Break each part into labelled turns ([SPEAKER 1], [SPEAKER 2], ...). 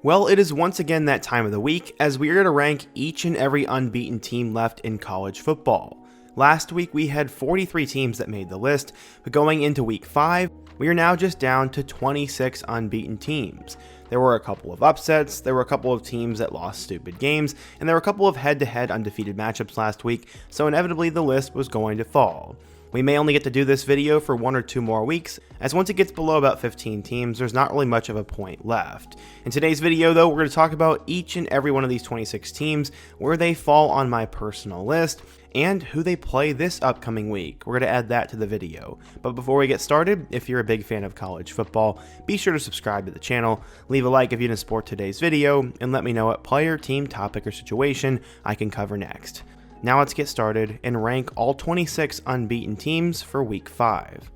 [SPEAKER 1] Well, it is once again that time of the week as we are to rank each and every unbeaten team left in college football. Last week we had 43 teams that made the list, but going into week 5, we are now just down to 26 unbeaten teams. There were a couple of upsets, there were a couple of teams that lost stupid games, and there were a couple of head-to-head undefeated matchups last week, so inevitably the list was going to fall. We may only get to do this video for 1 or 2 more weeks, as once it gets below about 15 teams, there's not really much of a point left. In today's video though, we're going to talk about each and every one of these 26 teams, where they fall on my personal list, and who they play this upcoming week. We're going to add that to the video. But before we get started, if you're a big fan of college football, be sure to subscribe to the channel, leave a like if you didn't support today's video, and let me know what player, team, topic, or situation I can cover next. Now let's get started and rank all 26 unbeaten teams for week 5.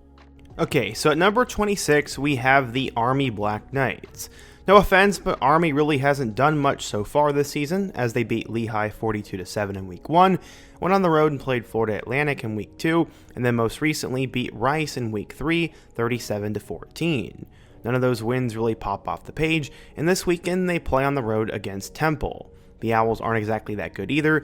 [SPEAKER 1] Okay, so at number 26 we have the Army Black Knights. No offense, but Army really hasn't done much so far this season, as they beat Lehigh 42-7 in week 1, went on the road and played Florida Atlantic in week 2, and then most recently beat Rice in week 3, 37-14. None of those wins really pop off the page, and this weekend they play on the road against Temple. The Owls aren't exactly that good either,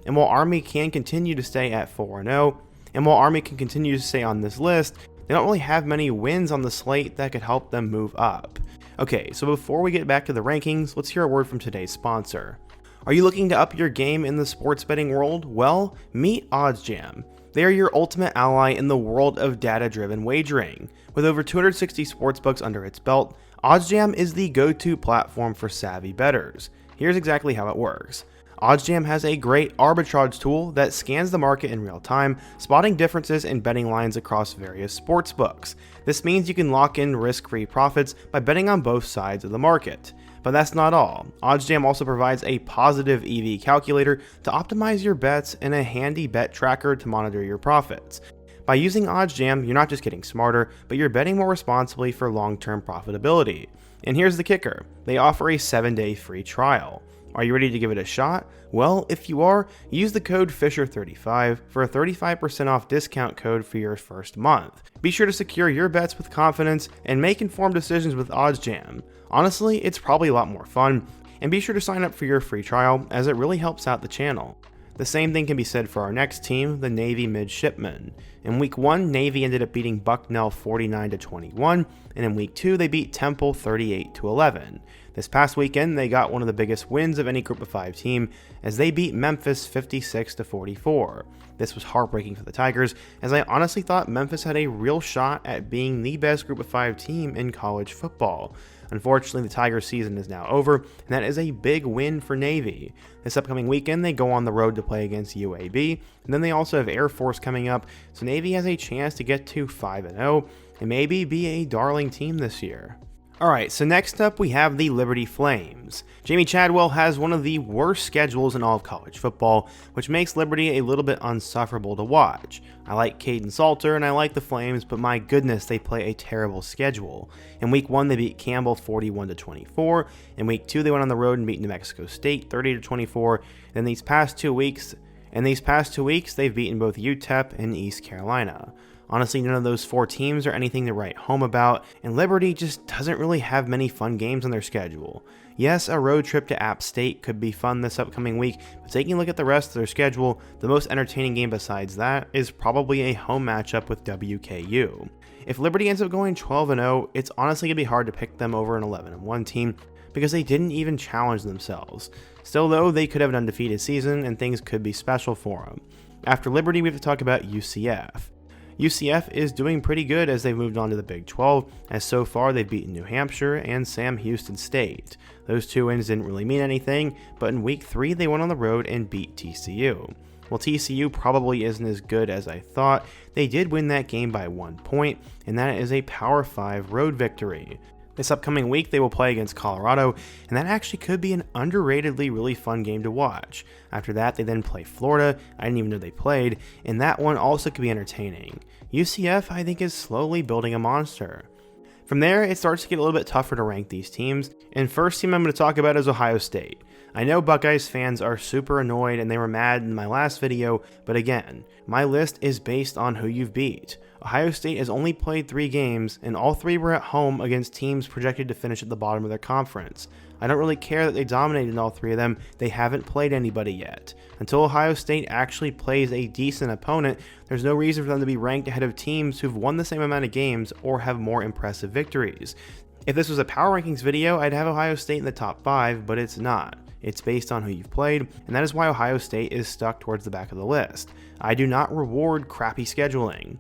[SPEAKER 1] and while Army can continue to stay at 4-0, and while Army can continue to stay on this list, they don't really have many wins on the slate that could help them move up. Okay, so before we get back to the rankings, let's hear a word from today's sponsor. Are you looking to up your game in the sports betting world? Well, meet OddsJam. They are your ultimate ally in the world of data-driven wagering. With over 260 sportsbooks under its belt, OddsJam is the go-to platform for savvy bettors. Here's exactly how it works. OddsJam has a great arbitrage tool that scans the market in real time, spotting differences in betting lines across various sports books. This means you can lock in risk-free profits by betting on both sides of the market. But that's not all. OddsJam also provides a positive EV calculator to optimize your bets and a handy bet tracker to monitor your profits. By using OddsJam, you're not just getting smarter, but you're betting more responsibly for long-term profitability. And here's the kicker. They offer a 7-day free trial. Are you ready to give it a shot? Well, if you are, use the code FISHER35 for a 35% off discount code for your first month. Be sure to secure your bets with confidence and make informed decisions with OddsJam. Honestly, it's probably a lot more fun, and be sure to sign up for your free trial as it really helps out the channel. The same thing can be said for our next team, the Navy Midshipmen. In week 1, Navy ended up beating Bucknell 49-21, and in week 2 they beat Temple 38-11. This past weekend they got one of the biggest wins of any group of 5 team as they beat Memphis 56-44. This was heartbreaking for the Tigers, as I honestly thought Memphis had a real shot at being the best group of 5 team in college football. Unfortunately, the Tigers season is now over, and that is a big win for Navy. This upcoming weekend, they go on the road to play against UAB, and then they also have Air Force coming up, so Navy has a chance to get to 5-0 and maybe be a darling team this year. Alright, so next up we have the Liberty Flames. Jamie Chadwell has one of the worst schedules in all of college football, which makes Liberty a little bit unsufferable to watch. I like Caden Salter and I like the Flames, but my goodness, they play a terrible schedule. In week 1 they beat Campbell 41-24, in week 2 they went on the road and beat New Mexico State 30-24, and these past 2 weeks they've beaten both UTEP and East Carolina. Honestly, none of those 4 teams are anything to write home about, and Liberty just doesn't really have many fun games on their schedule. Yes, a road trip to App State could be fun this upcoming week, but taking a look at the rest of their schedule, the most entertaining game besides that is probably a home matchup with WKU. If Liberty ends up going 12-0, it's honestly going to be hard to pick them over an 11-1 team, because they didn't even challenge themselves. Still though, they could have an undefeated season, and things could be special for them. After Liberty, we have to talk about UCF. UCF is doing pretty good as they've moved on to the Big 12, as so far they've beaten New Hampshire and Sam Houston State. Those 2 wins didn't really mean anything, but in week 3 they went on the road and beat TCU. While TCU probably isn't as good as I thought, they did win that game by 1 point, and that is a Power 5 road victory. This upcoming week they will play against Colorado, and that actually could be an underratedly really fun game to watch. After that they then play Florida, I didn't even know they played, and that one also could be entertaining. UCF I think is slowly building a monster. From there it starts to get a little bit tougher to rank these teams, and first team I'm going to talk about is Ohio State. I know Buckeyes fans are super annoyed and they were mad in my last video, but again, my list is based on who you've beat. Ohio State has only played 3 games, and all 3 were at home against teams projected to finish at the bottom of their conference. I don't really care that they dominated all three of them, they haven't played anybody yet. Until Ohio State actually plays a decent opponent, there's no reason for them to be ranked ahead of teams who've won the same amount of games or have more impressive victories. If this was a power rankings video, I'd have Ohio State in the top 5, but it's not. It's based on who you've played, and that is why Ohio State is stuck towards the back of the list. I do not reward crappy scheduling.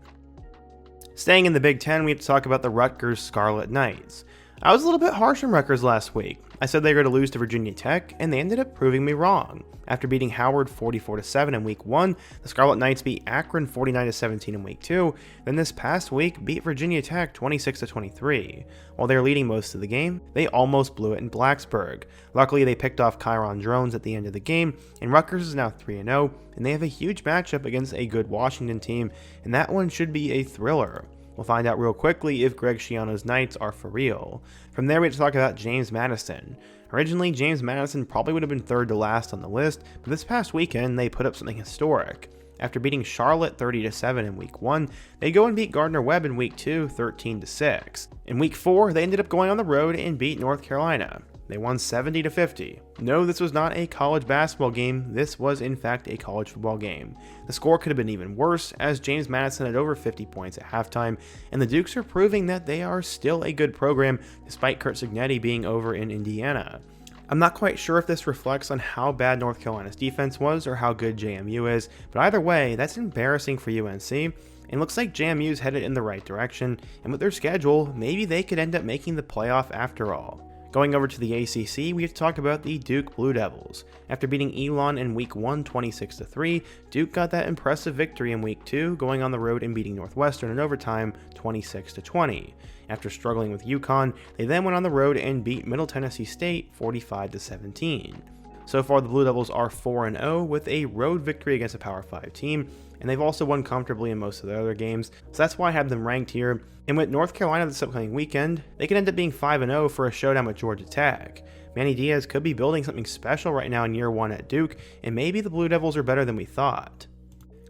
[SPEAKER 1] Staying in the Big Ten, we have to talk about the Rutgers Scarlet Knights. I was a little bit harsh on Rutgers last week. I said they were going to lose to Virginia Tech, and they ended up proving me wrong. After beating Howard 44-7 in Week 1, the Scarlet Knights beat Akron 49-17 in Week 2, then this past week beat Virginia Tech 26-23. While they were leading most of the game, they almost blew it in Blacksburg. Luckily, they picked off Kyron Drones at the end of the game, and Rutgers is now 3-0, and they have a huge matchup against a good Washington team, and that one should be a thriller. We'll find out real quickly if Greg Schiano's Knights are for real. From there, we have to talk about James Madison. Originally, James Madison probably would have been third to last on the list, but this past weekend, they put up something historic. After beating Charlotte 30-7 in Week 1, they go and beat Gardner-Webb in Week 2 13-6. In Week 4, they ended up going on the road and beat North Carolina. They won 70-50. No, this was not a college basketball game, this was in fact a college football game. The score could have been even worse, as James Madison had over 50 points at halftime, and the Dukes are proving that they are still a good program, despite Curt Cignetti being over in Indiana. I'm not quite sure if this reflects on how bad North Carolina's defense was or how good JMU is, but either way, that's embarrassing for UNC. And looks like JMU's headed in the right direction, and with their schedule, maybe they could end up making the playoff after all. Going over to the ACC, we have to talk about the Duke Blue Devils. After beating Elon in Week 1 26-3, Duke got that impressive victory in Week 2, going on the road and beating Northwestern in overtime 26-20. After struggling with UConn, they then went on the road and beat Middle Tennessee State 45-17. So far, the Blue Devils are 4-0 with a road victory against a Power 5 team, and they've also won comfortably in most of their other games, so that's why I have them ranked here. And with North Carolina this upcoming weekend, they could end up being 5-0 for a showdown with Georgia Tech. Manny Diaz could be building something special right now in year 1 at Duke, and maybe the Blue Devils are better than we thought.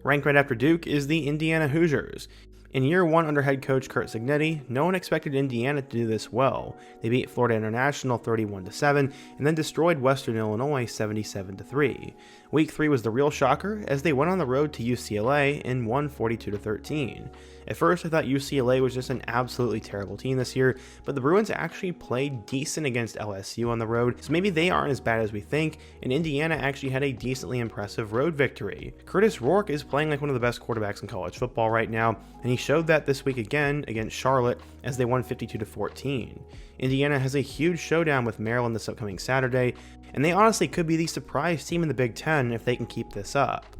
[SPEAKER 1] Ranked right after Duke is the Indiana Hoosiers. In year 1 under head coach Curt Cignetti, no one expected Indiana to do this well. They beat Florida International 31-7 and then destroyed Western Illinois 77-3. Week 3 was the real shocker as they went on the road to UCLA and won 42-13. At first I thought UCLA was just an absolutely terrible team this year, but the Bruins actually played decent against LSU on the road, so maybe they aren't as bad as we think, and Indiana actually had a decently impressive road victory. Curtis Rourke is playing like one of the best quarterbacks in college football right now, and he showed that this week again against Charlotte as they won 52-14. Indiana has a huge showdown with Maryland this upcoming Saturday, and they honestly could be the surprise team in the Big Ten if they can keep this up.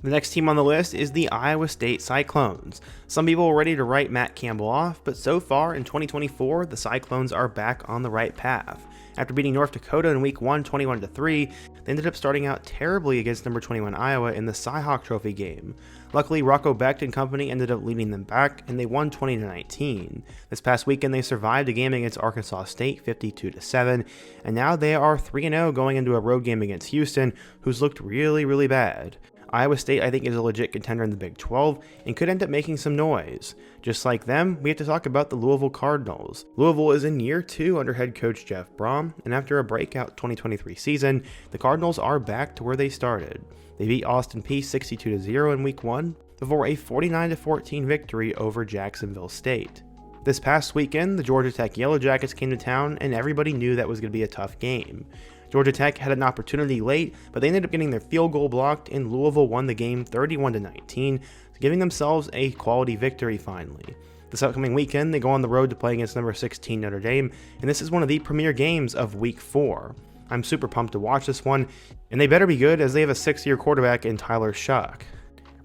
[SPEAKER 1] The next team on the list is the Iowa State Cyclones. Some people were ready to write Matt Campbell off, but so far in 2024, the Cyclones are back on the right path. After beating North Dakota in Week 1 21-3, they ended up starting out terribly against number 21 Iowa in the Cy-Hawk Trophy game. Luckily, Rocco Becht and company ended up leading them back, and they won 20-19. This past weekend, they survived a game against Arkansas State 52-7, and now they are 3-0 going into a road game against Houston, who's looked really bad. Iowa State, I think, is a legit contender in the Big 12 and could end up making some noise. Just like them, we have to talk about the Louisville Cardinals. Louisville is in year 2 under head coach Jeff Brom, and after a breakout 2023 season, the Cardinals are back to where they started. They beat Austin Peay 62-0 in Week 1 before a 49-14 victory over Jacksonville State. This past weekend, the Georgia Tech Yellow Jackets came to town, and everybody knew that was going to be a tough game. Georgia Tech had an opportunity late, but they ended up getting their field goal blocked, and Louisville won the game 31-19, giving themselves a quality victory finally. This upcoming weekend, they go on the road to play against number 16 Notre Dame, and this is one of the premier games of Week 4. I'm super pumped to watch this one, and they better be good as they have a 6-year quarterback in Tyler Shuck.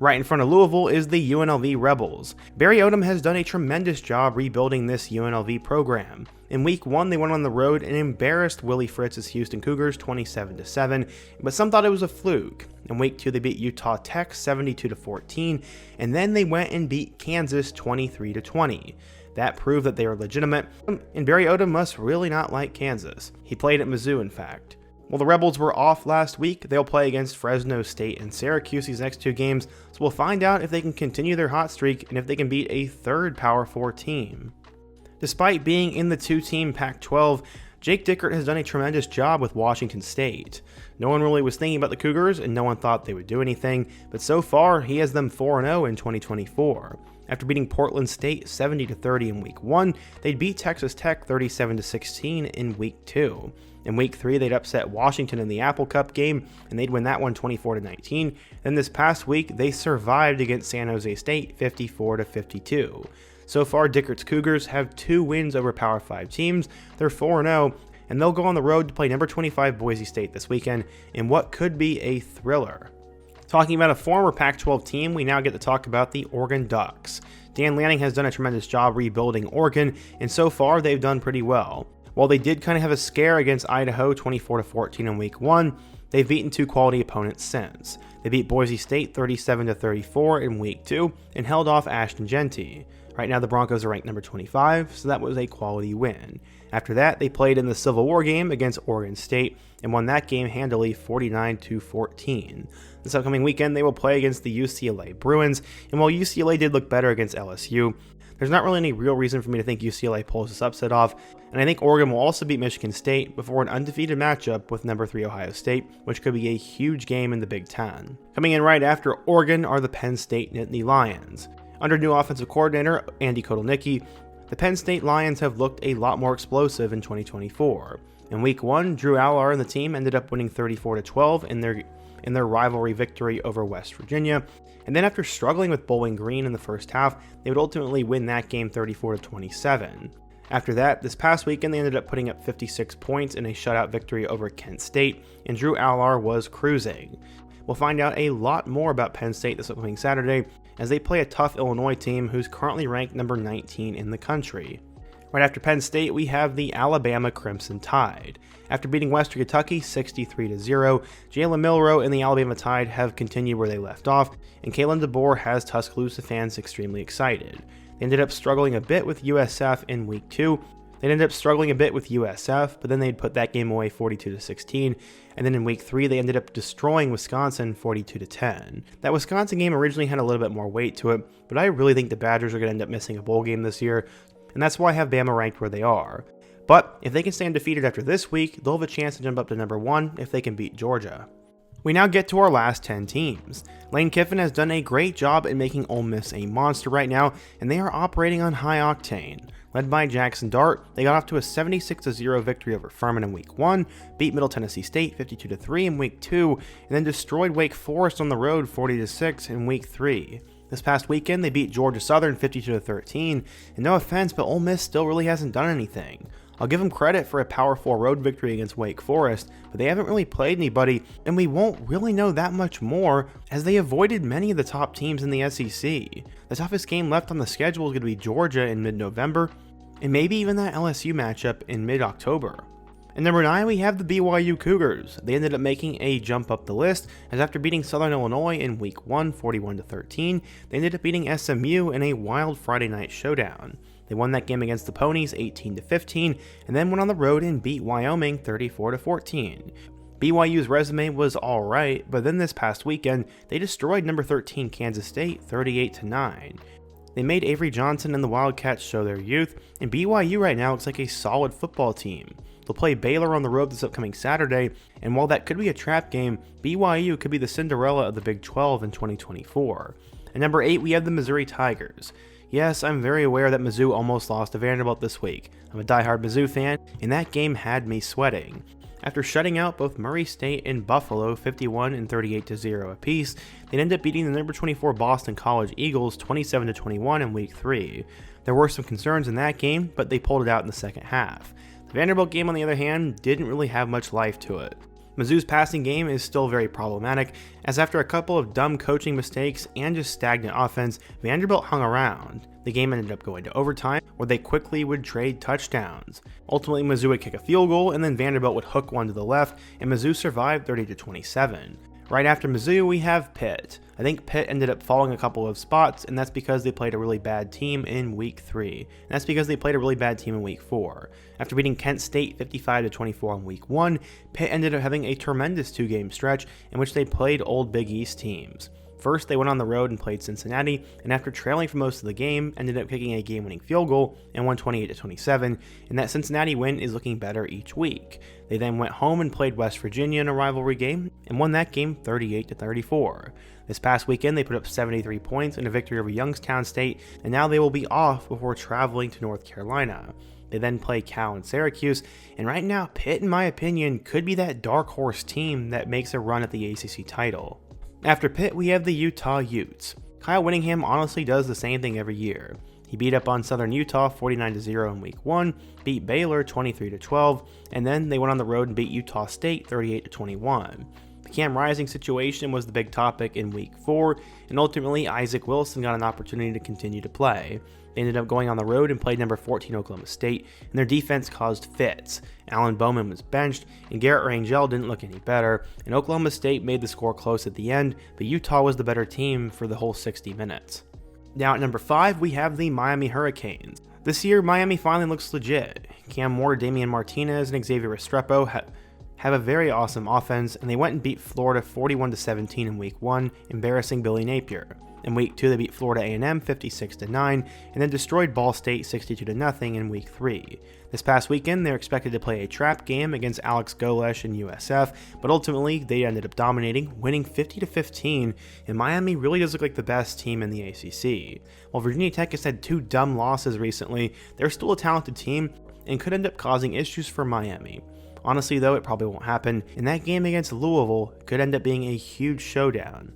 [SPEAKER 1] Right in front of Louisville is the UNLV Rebels. Barry Odom has done a tremendous job rebuilding this UNLV program. In Week 1, they went on the road and embarrassed Willie Fritz's Houston Cougars 27-7, but some thought it was a fluke. In Week 2, they beat Utah Tech 72-14, and then they went and beat Kansas 23-20. That proved that they were legitimate, and Barry Odom must really not like Kansas. He played at Mizzou, in fact. While the Rebels were off last week, they'll play against Fresno State and Syracuse these next 2 games, so we'll find out if they can continue their hot streak and if they can beat a third Power 4 team. Despite being in the 2-team Pac-12, Jake Dickert has done a tremendous job with Washington State. No one really was thinking about the Cougars, and no one thought they would do anything, but so far he has them 4-0 in 2024. After beating Portland State 70-30 in Week 1, they'd beat Texas Tech 37-16 in Week 2. In Week 3, they'd upset Washington in the Apple Cup game, and they'd win that one 24-19. Then this past week, they survived against San Jose State 54-52. So far, Dickert's Cougars have 2 wins over Power 5 teams. They're 4-0, and they'll go on the road to play number 25 Boise State this weekend in what could be a thriller. Talking about a former Pac-12 team, we now get to talk about the Oregon Ducks. Dan Lanning has done a tremendous job rebuilding Oregon, and so far they've done pretty well. While they did kind of have a scare against Idaho 24-14 in Week 1, they've beaten 2 quality opponents since. They beat Boise State 37-34 in Week 2 and held off Ashton Genty. Right now the Broncos are ranked number 25, so that was a quality win. After that, they played in the Civil War game against Oregon State and won that game handily 49-14. This upcoming weekend, they will play against the UCLA Bruins, and while UCLA did look better against LSU, there's not really any real reason for me to think UCLA pulls this upset off, and I think Oregon will also beat Michigan State before an undefeated matchup with number 3 Ohio State, which could be a huge game in the Big Ten. Coming in right after Oregon are the Penn State Nittany Lions. Under new offensive coordinator Andy Kotelnicki, the Penn State Lions have looked a lot more explosive in 2024. In Week 1, Drew Allar and the team ended up winning 34-12 in their rivalry victory over West Virginia, and then after struggling with Bowling Green in the first half, they would ultimately win that game 34-27. After that, this past weekend they ended up putting up 56 points in a shutout victory over Kent State, and Drew Allar was cruising. We'll find out a lot more about Penn State this upcoming Saturday as they play a tough Illinois team who's currently ranked number 19 in the country. Right after Penn State, we have the Alabama Crimson Tide. After beating Western Kentucky 63-0, Jalen Milroe and the Alabama Tide have continued where they left off, and Kalen DeBoer has Tuscaloosa fans extremely excited. They ended up struggling a bit with USF in Week 2. But then they'd put that game away 42-16, and then in Week 3 they ended up destroying Wisconsin 42-10. That Wisconsin game originally had a little bit more weight to it, but I really think the Badgers are going to end up missing a bowl game this year, and that's why I have Bama ranked where they are. But if they can stay undefeated after this week, they'll have a chance to jump up to number 1 if they can beat Georgia. We now get to our last 10 teams. Lane Kiffin has done a great job in making Ole Miss a monster right now, and they are operating on high octane. Led by Jackson Dart, they got off to a 76-0 victory over Furman in Week 1, beat Middle Tennessee State 52-3 in Week 2, and then destroyed Wake Forest on the road 40-6 in Week 3. This past weekend, they beat Georgia Southern 52-13, and no offense, but Ole Miss still really hasn't done anything. I'll give them credit for a Power 4 road victory against Wake Forest, but they haven't really played anybody, and we won't really know that much more as they avoided many of the top teams in the SEC. The toughest game left on the schedule is going to be Georgia in mid-November, and maybe even that LSU matchup in mid-October. And number 9, we have the BYU Cougars. They ended up making a jump up the list, as after beating Southern Illinois in Week 1, 41-13, they ended up beating SMU in a wild Friday night showdown. They won that game against the Ponies 18-15, and then went on the road and beat Wyoming 34-14. BYU's resume was alright, but then this past weekend, they destroyed number 13 Kansas State 38-9. They made Avery Johnson and the Wildcats show their youth, and BYU right now looks like a solid football team. They'll play Baylor on the road this upcoming Saturday, and while that could be a trap game, BYU could be the Cinderella of the Big 12 in 2024. At number 8, we have the Missouri Tigers. Yes, I'm very aware that Mizzou almost lost to Vanderbilt this week. I'm a diehard Mizzou fan, and that game had me sweating. After shutting out both Murray State and Buffalo 51 and 38-0 apiece, they ended up beating the number 24 Boston College Eagles 27-21 in Week 3. There were some concerns in that game, but they pulled it out in the second half. The Vanderbilt game, on the other hand, didn't really have much life to it. Mizzou's passing game is still very problematic, as after a couple of dumb coaching mistakes and just stagnant offense, Vanderbilt hung around. The game ended up going to overtime, where they quickly would trade touchdowns. Ultimately, Mizzou would kick a field goal, and then Vanderbilt would hook one to the left, and Mizzou survived 30-27. Right after Mizzou, we have Pitt. I think Pitt ended up falling a couple of spots, and that's because they played a really bad team in Week 3. And that's because they played a really bad team in Week 4. After beating Kent State 55-24 in Week 1, Pitt ended up having a tremendous 2-game stretch in which they played old Big East teams. First, they went on the road and played Cincinnati, and after trailing for most of the game, ended up kicking a game-winning field goal and won 28-27, and that Cincinnati win is looking better each week. They then went home and played West Virginia in a rivalry game, and won that game 38-34. This past weekend, they put up 73 points in a victory over Youngstown State, and now they will be off before traveling to North Carolina. They then play Cal and Syracuse, and right now, Pitt, in my opinion, could be that dark horse team that makes a run at the ACC title. After Pitt, we have the Utah Utes. Kyle Whittingham honestly does the same thing every year. He beat up on Southern Utah 49-0 in Week 1, beat Baylor 23-12, and then they went on the road and beat Utah State 38-21. The Cam Rising situation was the big topic in Week 4, and ultimately Isaac Wilson got an opportunity to continue to play. They ended up going on the road and played number 14 Oklahoma State, and their defense caused fits. Alan Bowman was benched, and Garrett Rangel didn't look any better, and Oklahoma State made the score close at the end, but Utah was the better team for the whole 60 minutes. Now at number 5, we have the Miami Hurricanes. This year, Miami finally looks legit. Cam Moore, Damian Martinez, and Xavier Restrepo have a very awesome offense, and they went and beat Florida 41-17 in Week 1, embarrassing Billy Napier. In Week 2, they beat Florida A&M 56-9, and then destroyed Ball State 62-0 in Week 3. This past weekend, they're expected to play a trap game against Alex Golesh and USF, but ultimately, they ended up dominating, winning 50-15, and Miami really does look like the best team in the ACC. While Virginia Tech has had 2 dumb losses recently, they're still a talented team, and could end up causing issues for Miami. Honestly though, it probably won't happen, and that game against Louisville could end up being a huge showdown.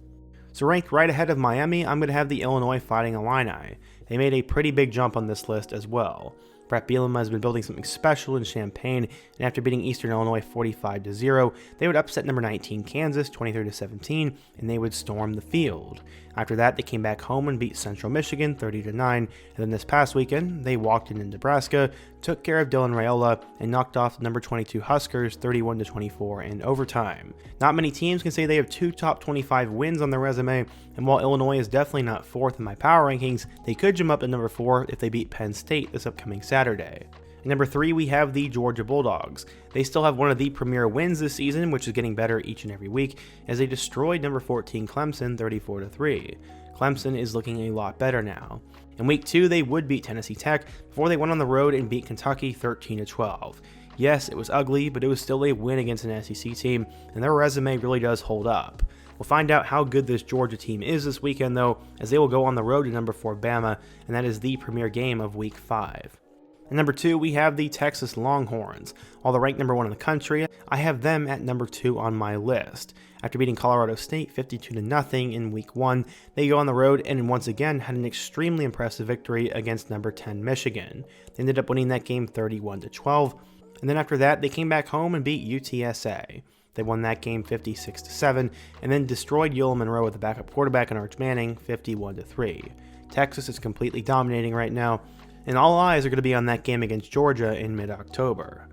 [SPEAKER 1] So ranked right ahead of Miami, I'm going to have the Illinois Fighting Illini. They made a pretty big jump on this list as well. Brett Bielema has been building something special in Champaign, and after beating Eastern Illinois 45-0, they would upset number 19 Kansas 23-17, and they would storm the field. After that, they came back home and beat Central Michigan 30-9, and then this past weekend, they walked in Nebraska, took care of Dylan Raiola, and knocked off the number 22 Huskers 31-24 in overtime. Not many teams can say they have 2 top 25 wins on their resume, and while Illinois is definitely not 4th in my power rankings, they could jump up to number 4 if they beat Penn State this upcoming Saturday. At number 3, we have the Georgia Bulldogs. They still have one of the premier wins this season, which is getting better each and every week, as they destroyed number 14 Clemson 34-3. Clemson is looking a lot better now. In Week 2, they would beat Tennessee Tech before they went on the road and beat Kentucky 13-12. Yes, it was ugly, but it was still a win against an SEC team, and their resume really does hold up. We'll find out how good this Georgia team is this weekend though, as they will go on the road to number 4 Bama, and that is the premier game of Week 5. At number 2, we have the Texas Longhorns. While they're ranked number 1 in the country, I have them at number 2 on my list. After beating Colorado State 52-0 in Week 1, they go on the road and once again had an extremely impressive victory against number 10 Michigan. They ended up winning that game 31-12, and then after that, they came back home and beat UTSA. They won that game 56-7, and then destroyed UL Monroe with the backup quarterback in Arch Manning 51-3. Texas is completely dominating right now, and all eyes are going to be on that game against Georgia in mid-October.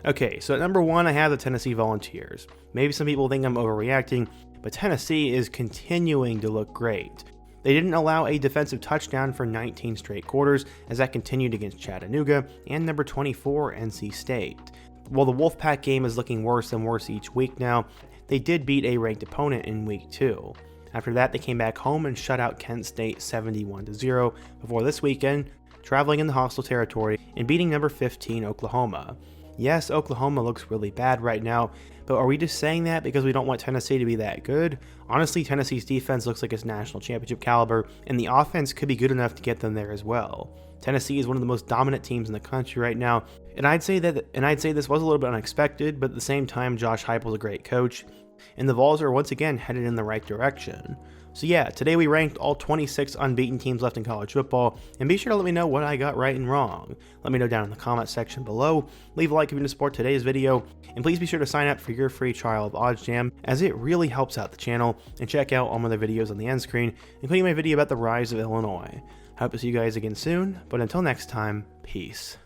[SPEAKER 1] Okay, so at number 1, I have the Tennessee Volunteers. Maybe some people think I'm overreacting, but Tennessee is continuing to look great. They didn't allow a defensive touchdown for 19 straight quarters, as that continued against Chattanooga and number 24 NC State. While the Wolfpack game is looking worse and worse each week now, they did beat a ranked opponent in Week 2. After that, they came back home and shut out Kent State 71-0 before this weekend, traveling in the hostile territory and beating number 15 Oklahoma. Yes, Oklahoma looks really bad right now, but are we just saying that because we don't want Tennessee to be that good? Honestly, Tennessee's defense looks like it's national championship caliber, and the offense could be good enough to get them there as well. Tennessee is one of the most dominant teams in the country right now, and I'd say this was a little bit unexpected, but at the same time, Josh Heupel's a great coach, and the Vols are once again headed in the right direction. So yeah, today we ranked all 26 unbeaten teams left in college football, and be sure to let me know what I got right and wrong. Let me know down in the comment section below, leave a like if you want to support today's video, and please be sure to sign up for your free trial of OddsJam, as it really helps out the channel, and check out all my other videos on the end screen, including my video about the rise of Illinois. I hope to see you guys again soon, but until next time, peace.